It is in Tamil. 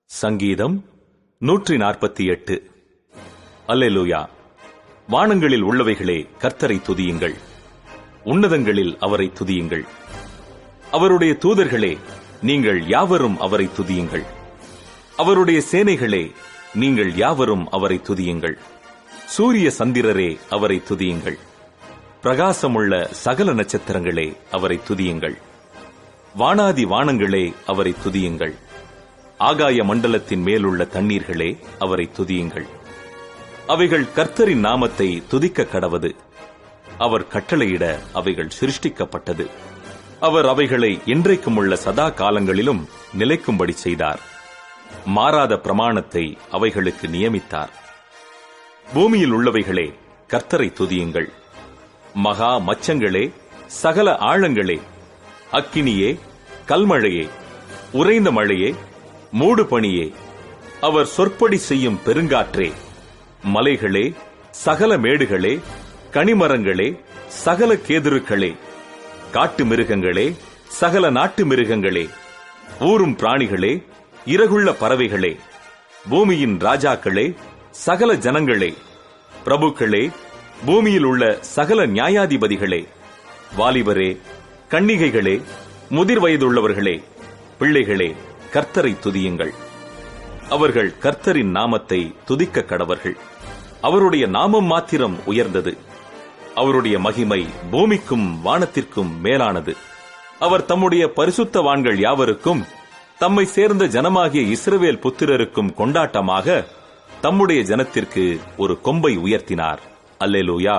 சங்கீதம் 148. அல்லேலூயா. வானங்களில் உள்ளவைகளே கர்த்தரை துதியுங்கள், உன்னதங்களில் அவரை துதியுங்கள். அவருடைய தூதர்களே, நீங்கள் யாவரும் அவரை துதியுங்கள். அவருடைய சேனைகளே, நீங்கள் யாவரும் அவரை துதியுங்கள். சூரிய சந்திரரே, அவரை துதியுங்கள். பிரகாசமுள்ள சகல நட்சத்திரங்களே, அவரை துதியுங்கள். வானாதி வானங்களே, அவரை துதியுங்கள். ஆகாய மண்டலத்தின் மேலுள்ள தண்ணீர்களே, அவரை துதியுங்கள். அவைகள் கர்த்தரின் நாமத்தை துதிக்க கடவது. அவர் கட்டளையிட அவைகள் சிருஷ்டிக்கப்பட்டது. அவர் அவைகளை என்றைக்கும் உள்ள சதா காலங்களிலும் நிலைக்கும்படி செய்தார். மாறாத பிரமாணத்தை அவைகளுக்கு நியமித்தார். பூமியில் உள்ளவைகளே, கர்த்தரை துதியுங்கள். மகா மச்சங்களே, சகல ஆழங்களே, அக்கினியே, கல்மழையே, உறைந்த மழையே, மூடு பனியே, அவர் சொற்படி செய்யும் பெருங்காற்றே, மலைகளே, சகல மேடுகளே, கனிமரங்களே, சகல கேதுருக்களே, காட்டு மிருகங்களே, சகல நாட்டு மிருகங்களே, ஊரும் பிராணிகளே, இறகுள்ள பறவைகளே, பூமியின் ராஜாக்களே, சகல ஜனங்களே, பிரபுக்களே, பூமியில் உள்ள சகல நியாயாதிபதிகளே, வாலிபரே, கன்னிகைகளே, முதிர் வயதுள்ளவர்களே, பிள்ளைகளே, கர்த்தரை துதியுங்கள். அவர்கள் கர்த்தரின் நாமத்தை துதிக்க கடவர்கள். அவருடைய நாமம் மாத்திரம் உயர்ந்தது. அவருடைய மகிமை பூமிக்கும் வானத்திற்கும் மேலானது. அவர் தம்முடைய பரிசுத்தவான்கள் யாவருக்கும், தம்மை சேர்ந்த ஜனமாகிய இஸ்ரவேல் புத்திரருக்கும் கொண்டாட்டமாக தம்முடைய ஜனத்திற்கு ஒரு கொம்பை உயர்த்தினார். அல்லேலூயா.